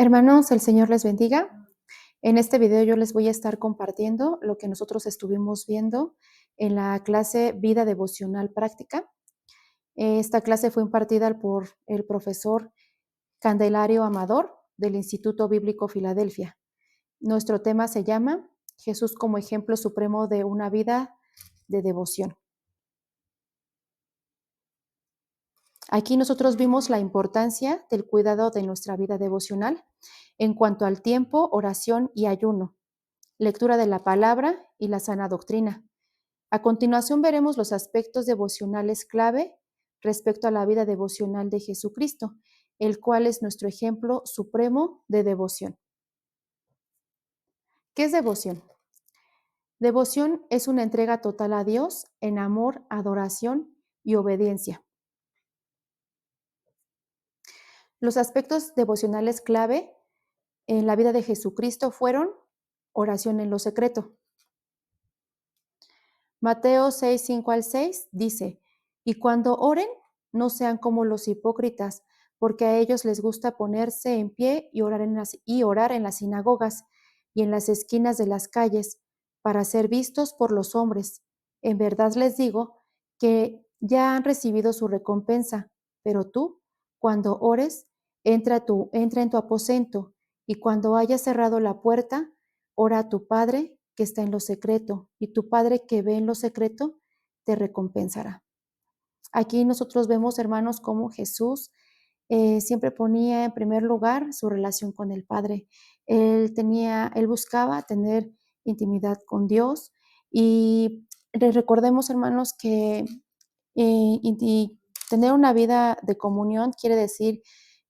Hermanos, el Señor les bendiga. En este video yo les voy a estar compartiendo lo que nosotros estuvimos viendo en la clase Vida Devocional Práctica. Esta clase fue impartida por el profesor Candelario Amador del Instituto Bíblico Filadelfia. Nuestro tema se llama Jesús como ejemplo supremo de una vida de devoción. Aquí nosotros vimos la importancia del cuidado de nuestra vida devocional en cuanto al tiempo, oración y ayuno, lectura de la palabra y la sana doctrina. A continuación veremos los aspectos devocionales clave respecto a la vida devocional de Jesucristo, el cual es nuestro ejemplo supremo de devoción. ¿Qué es devoción? Devoción es una entrega total a Dios en amor, adoración y obediencia. Los aspectos devocionales clave en la vida de Jesucristo fueron oración en lo secreto. Mateo 6, 5 al 6 dice, y cuando oren, no sean como los hipócritas, porque a ellos les gusta ponerse en pie y orar en las sinagogas y en las esquinas de las calles, para ser vistos por los hombres. En verdad les digo que ya han recibido su recompensa, pero tú, cuando ores, entra en tu aposento, y cuando hayas cerrado la puerta, ora a tu Padre que está en lo secreto, y tu Padre que ve en lo secreto te recompensará. Aquí nosotros vemos, hermanos, cómo Jesús siempre ponía en primer lugar su relación con el Padre. Él buscaba tener intimidad con Dios y recordemos, hermanos, que y tener una vida de comunión quiere decir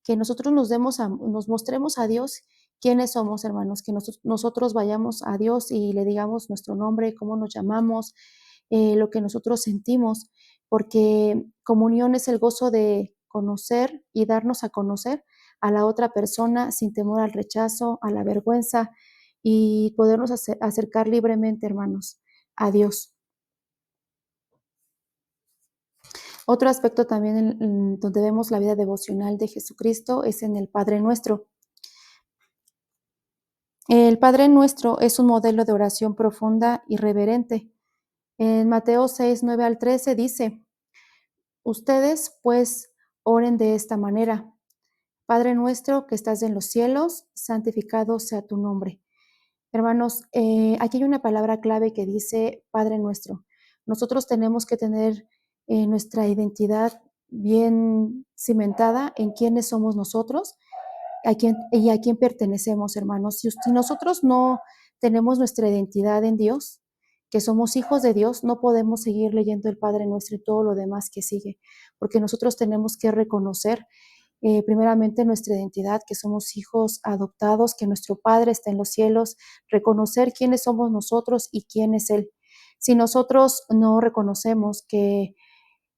que nosotros nos mostremos a Dios quiénes somos, hermanos, que nosotros vayamos a Dios y le digamos nuestro nombre, cómo nos llamamos, lo que nosotros sentimos, porque comunión es el gozo de conocer y darnos a conocer a la otra persona sin temor al rechazo, a la vergüenza y podernos acercar libremente, hermanos, a Dios. Otro aspecto también donde vemos la vida devocional de Jesucristo es en el Padre Nuestro. El Padre Nuestro es un modelo de oración profunda y reverente. En Mateo 6, 9 al 13 dice, ustedes pues oren de esta manera. Padre nuestro que estás en los cielos, santificado sea tu nombre. Hermanos, aquí hay una palabra clave que dice Padre nuestro. Nosotros tenemos que tener nuestra identidad bien cimentada en quiénes somos nosotros y a quién pertenecemos, hermanos. Si nosotros no tenemos nuestra identidad en Dios, que somos hijos de Dios, no podemos seguir leyendo el Padre Nuestro y todo lo demás que sigue, porque nosotros tenemos que reconocer primeramente nuestra identidad, que somos hijos adoptados, que nuestro Padre está en los cielos, reconocer quiénes somos nosotros y quién es Él. Si nosotros no reconocemos que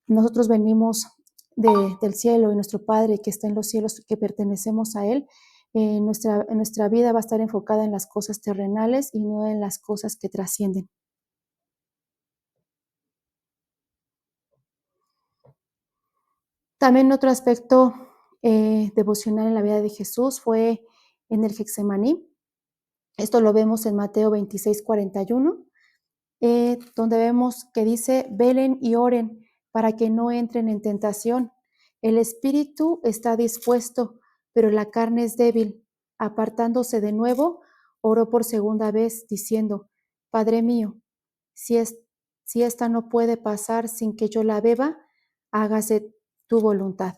nosotros venimos del cielo y nuestro Padre que está en los cielos, que pertenecemos a Él, nuestra vida va a estar enfocada en las cosas terrenales y no en las cosas que trascienden. También otro aspecto devocional en la vida de Jesús fue en el Getsemaní. Esto lo vemos en Mateo 26, 41, donde vemos que dice, velen y oren para que no entren en tentación. El espíritu está dispuesto, pero la carne es débil. Apartándose de nuevo, oró por segunda vez, diciendo, Padre mío, si, si esta no puede pasar sin que yo la beba, hágase tu voluntad.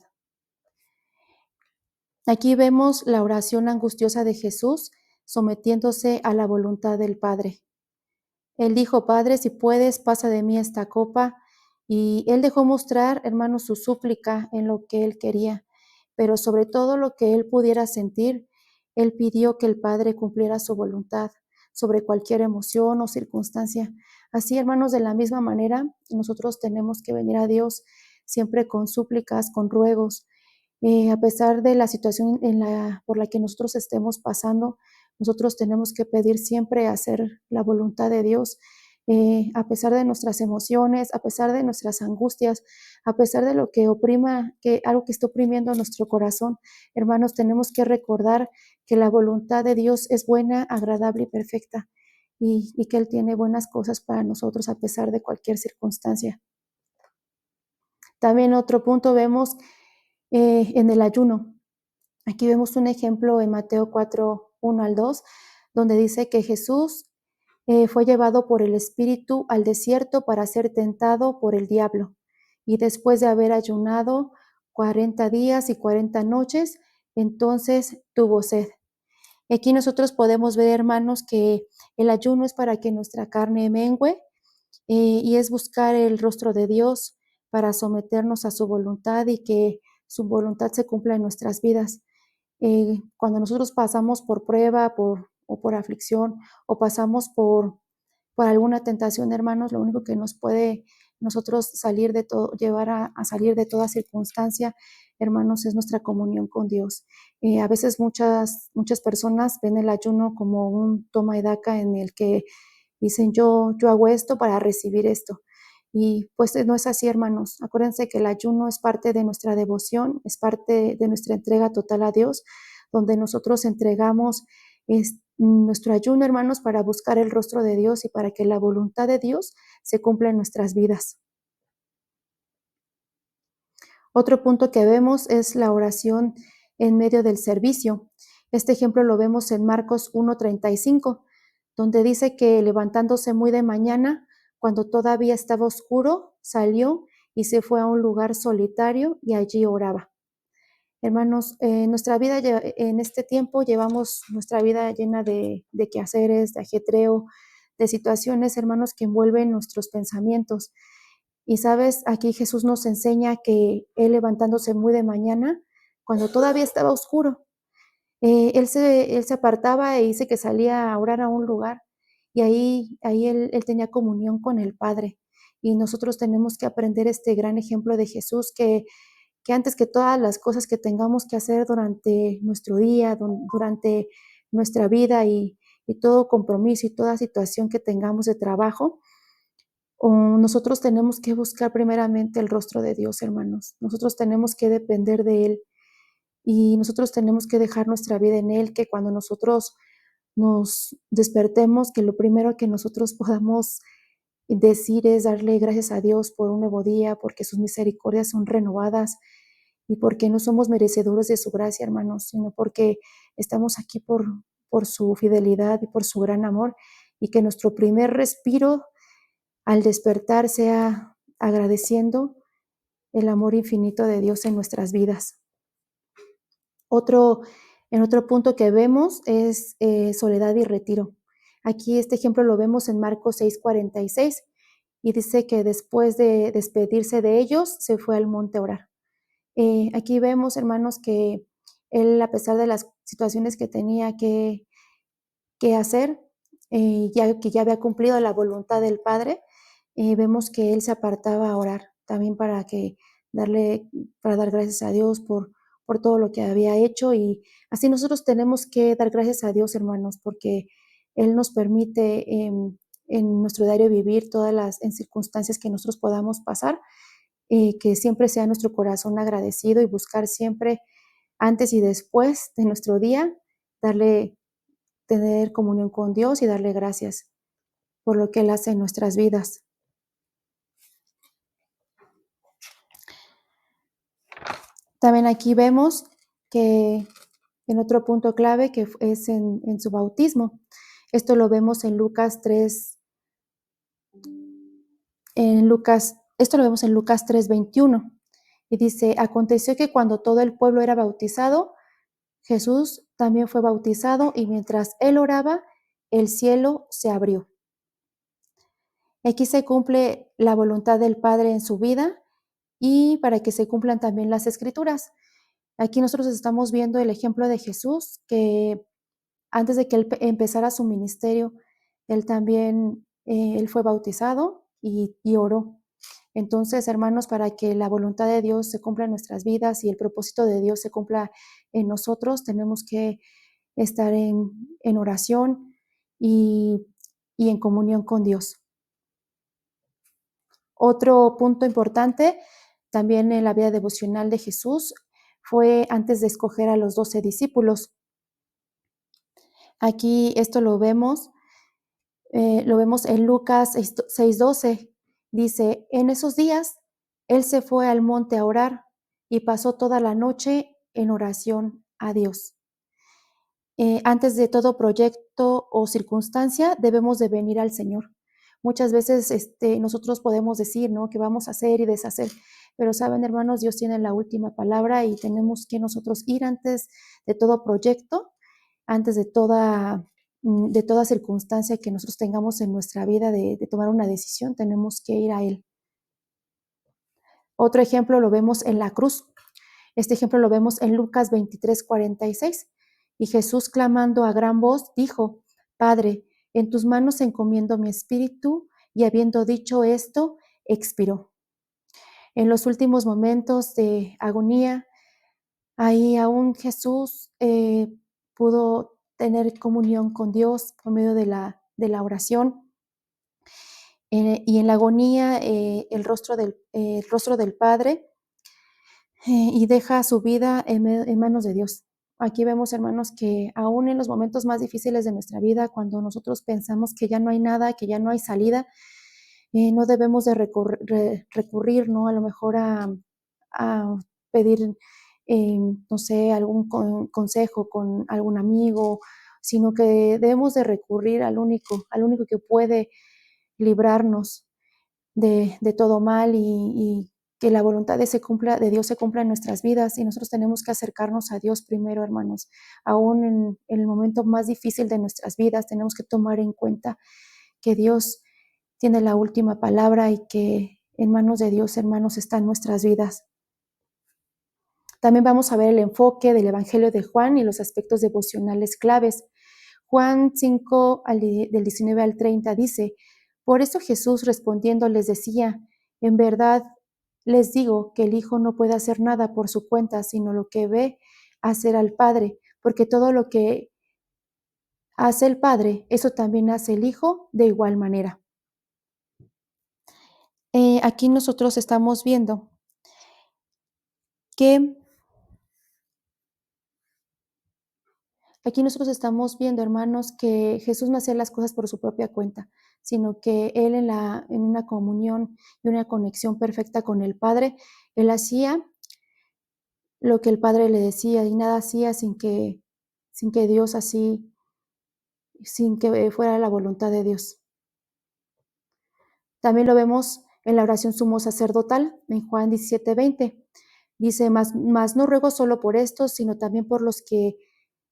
Aquí vemos la oración angustiosa de Jesús sometiéndose a la voluntad del Padre. Él dijo, Padre, si puedes, pasa de mí esta copa. Y él dejó mostrar, hermanos, su súplica en lo que él quería, pero sobre todo lo que él pudiera sentir, él pidió que el Padre cumpliera su voluntad sobre cualquier emoción o circunstancia. Así, hermanos, de la misma manera, nosotros tenemos que venir a Dios siempre con súplicas, con ruegos, a pesar de la situación por la que nosotros estemos pasando, nosotros tenemos que pedir siempre hacer la voluntad de Dios, a pesar de nuestras emociones, a pesar de nuestras angustias, a pesar de lo que oprima, que algo que está oprimiendo nuestro corazón, hermanos, tenemos que recordar que la voluntad de Dios es buena, agradable y perfecta, y que Él tiene buenas cosas para nosotros a pesar de cualquier circunstancia. También otro punto vemos en el ayuno. Aquí vemos un ejemplo en Mateo 4, 1 al 2, donde dice que Jesús fue llevado por el Espíritu al desierto para ser tentado por el diablo. Y después de haber ayunado 40 días y 40 noches, entonces tuvo sed. Aquí nosotros podemos ver, hermanos, que el ayuno es para que nuestra carne mengüe y es buscar el rostro de Dios para someternos a su voluntad y que su voluntad se cumpla en nuestras vidas. Cuando nosotros pasamos por prueba o por aflicción o pasamos por alguna tentación, hermanos, lo único que nos puede nosotros salir de todo, llevar a salir de toda circunstancia, hermanos, es nuestra comunión con Dios. A veces muchas personas ven el ayuno como un toma y daca en el que dicen yo hago esto para recibir esto. Y pues no es así, hermanos. Acuérdense que el ayuno es parte de nuestra devoción, es parte de nuestra entrega total a Dios, donde nosotros entregamos nuestro ayuno, hermanos, para buscar el rostro de Dios y para que la voluntad de Dios se cumpla en nuestras vidas. Otro punto que vemos es la oración en medio del servicio. Este ejemplo lo vemos en Marcos 1:35, donde dice que levantándose muy de mañana, cuando todavía estaba oscuro, salió y se fue a un lugar solitario y allí oraba. Hermanos, nuestra vida en este tiempo llevamos nuestra vida llena de quehaceres, de ajetreo, de situaciones, hermanos, que envuelven nuestros pensamientos. Y sabes, aquí Jesús nos enseña que Él levantándose muy de mañana, cuando todavía estaba oscuro, él se apartaba e dice que salía a orar a un lugar y ahí él tenía comunión con el Padre. Y nosotros tenemos que aprender este gran ejemplo de Jesús que antes que todas las cosas que tengamos que hacer durante nuestro día, durante nuestra vida y todo compromiso y toda situación que tengamos de trabajo, nosotros tenemos que buscar primeramente el rostro de Dios, hermanos. Nosotros tenemos que depender de Él y nosotros tenemos que dejar nuestra vida en Él, que cuando nosotros nos despertemos, que lo primero que nosotros podamos decir es darle gracias a Dios por un nuevo día, porque sus misericordias son renovadas y porque no somos merecedores de su gracia, hermanos, sino porque estamos aquí por su fidelidad y por su gran amor, y que nuestro primer respiro al despertar sea agradeciendo el amor infinito de Dios en nuestras vidas. En otro punto que vemos es soledad y retiro. Aquí este ejemplo lo vemos en Marcos 6:46 y dice que después de despedirse de ellos se fue al monte a orar. Aquí vemos, hermanos, que él, a pesar de las situaciones que tenía que hacer, ya que ya había cumplido la voluntad del Padre, vemos que él se apartaba a orar también darle, para dar gracias a Dios por todo lo que había hecho. Y así nosotros tenemos que dar gracias a Dios, hermanos, porque Él nos permite en nuestro diario vivir todas las en circunstancias que nosotros podamos pasar, que siempre sea nuestro corazón agradecido y buscar siempre antes y después de nuestro día, tener comunión con Dios y darle gracias por lo que Él hace en nuestras vidas. También aquí vemos que en otro punto clave que es en su bautismo. Esto lo vemos en Lucas 3, esto lo vemos en Lucas 3:21. Y dice, aconteció que cuando todo el pueblo era bautizado, Jesús también fue bautizado y mientras él oraba, el cielo se abrió. Aquí se cumple la voluntad del Padre en su vida y para que se cumplan también las escrituras. Aquí nosotros estamos viendo el ejemplo de Jesús, que antes de que él empezara su ministerio, él fue bautizado y oró. Entonces, hermanos, para que la voluntad de Dios se cumpla en nuestras vidas y el propósito de Dios se cumpla en nosotros, tenemos que estar en oración y en comunión con Dios. Otro punto importante también en la vida devocional de Jesús fue antes de escoger a los 12 discípulos. Aquí esto lo vemos en Lucas 6:12. Dice, en esos días, él se fue al monte a orar y pasó toda la noche en oración a Dios. Antes de todo proyecto o circunstancia, debemos de venir al Señor. Muchas veces nosotros podemos decir, ¿no?, que vamos a hacer y deshacer, pero saben, hermanos, Dios tiene la última palabra y tenemos que nosotros ir antes de todo proyecto, antes de toda circunstancia que nosotros tengamos en nuestra vida de tomar una decisión, tenemos que ir a Él. Otro ejemplo lo vemos en la cruz. Este ejemplo lo vemos en Lucas 23:46. Y Jesús, clamando a gran voz, dijo, Padre, en tus manos encomiendo mi espíritu, y habiendo dicho esto, expiró. En los últimos momentos de agonía, ahí aún Jesús pudo tener comunión con Dios por medio de la oración. Y en la agonía, el rostro del Padre, y deja su vida en manos de Dios. Aquí vemos, hermanos, que aún en los momentos más difíciles de nuestra vida, cuando nosotros pensamos que ya no hay nada, que ya no hay salida, no debemos de recurrir, ¿no?, a lo mejor a pedir, no sé, algún consejo con algún amigo, sino que debemos de recurrir al único que puede librarnos de todo mal y que la voluntad de Dios se cumpla en nuestras vidas, y nosotros tenemos que acercarnos a Dios primero, hermanos. Aún en el momento más difícil de nuestras vidas, tenemos que tomar en cuenta que Dios tiene la última palabra y que en manos de Dios, hermanos, están nuestras vidas. También vamos a ver el enfoque del Evangelio de Juan y los aspectos devocionales claves. Juan 5, del 19 al 30 dice, por eso Jesús respondiendo les decía, en verdad les digo que el Hijo no puede hacer nada por su cuenta, sino lo que ve hacer al Padre, porque todo lo que hace el Padre, eso también hace el Hijo de igual manera. Aquí nosotros estamos viendo que hermanos, que Jesús no hacía las cosas por su propia cuenta, sino que Él en una comunión y una conexión perfecta con el Padre, Él hacía lo que el Padre le decía y nada hacía sin que Dios sin que fuera la voluntad de Dios. También lo vemos en la oración sumo sacerdotal, en Juan 17:20. Dice, mas no ruego solo por estos, sino también por los que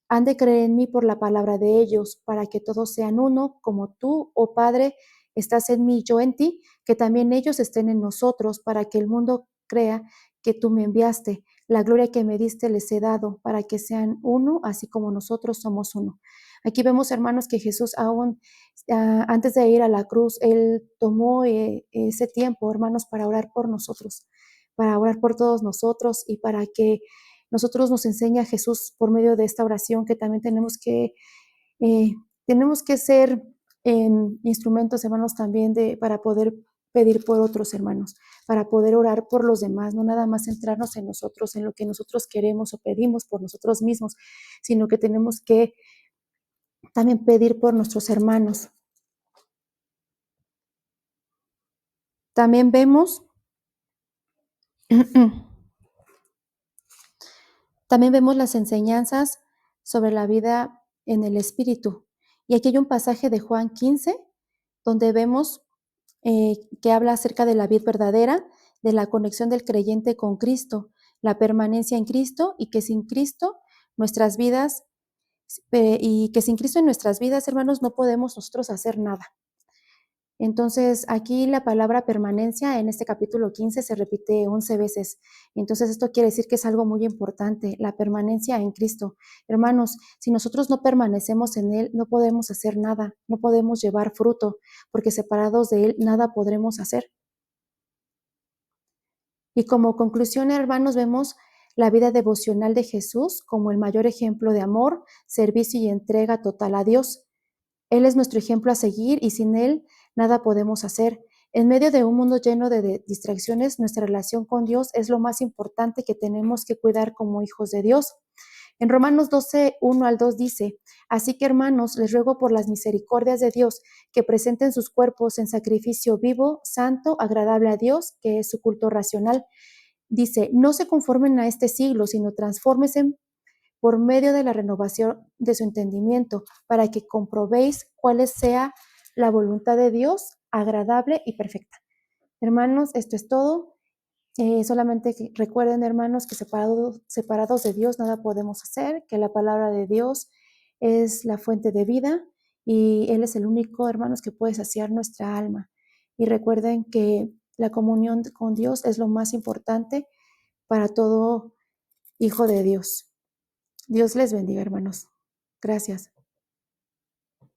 han de creer en mí por la palabra de ellos, para que todos sean uno, como tú, oh Padre, estás en mí y yo en ti, que también ellos estén en nosotros, para que el mundo crea que tú me enviaste. La gloria que me diste les he dado, para que sean uno, así como nosotros somos uno. Aquí vemos, hermanos, que Jesús aún antes de ir a la cruz, Él tomó ese tiempo, hermanos, para orar por nosotros, para orar por todos nosotros y para que nosotros nos enseña Jesús por medio de esta oración que también tenemos que ser instrumentos, hermanos, también para poder pedir por otros hermanos, para poder orar por los demás, no nada más centrarnos en nosotros, en lo que nosotros queremos o pedimos por nosotros mismos, sino que tenemos que también pedir por nuestros hermanos. También vemos También vemos las enseñanzas sobre la vida en el Espíritu. Y aquí hay un pasaje de Juan 15, donde vemos que habla acerca de la vida verdadera, de la conexión del creyente con Cristo, la permanencia en Cristo y que sin Cristo en nuestras vidas, hermanos, no podemos nosotros hacer nada. Entonces, aquí la palabra permanencia en este capítulo 15 se repite 11 veces. Entonces, esto quiere decir que es algo muy importante, la permanencia en Cristo. Hermanos, si nosotros no permanecemos en Él, no podemos hacer nada, no podemos llevar fruto, porque separados de Él nada podremos hacer. Y como conclusión, hermanos, vemos la vida devocional de Jesús como el mayor ejemplo de amor, servicio y entrega total a Dios. Él es nuestro ejemplo a seguir y sin Él nada podemos hacer. En medio de un mundo lleno de distracciones, nuestra relación con Dios es lo más importante que tenemos que cuidar como hijos de Dios. En Romanos 12, 1 al 2 dice, así que hermanos, les ruego por las misericordias de Dios que presenten sus cuerpos en sacrificio vivo, santo, agradable a Dios, que es su culto racional. Dice, no se conformen a este siglo, sino transfórmense por medio de la renovación de su entendimiento, para que comprobéis cuál sea la voluntad de Dios, agradable y perfecta. Hermanos, esto es todo. Solamente recuerden, hermanos, que separados de Dios nada podemos hacer, que la palabra de Dios es la fuente de vida y Él es el único, hermanos, que puede saciar nuestra alma. Y recuerden que la comunión con Dios es lo más importante para todo hijo de Dios. Dios les bendiga, hermanos. Gracias.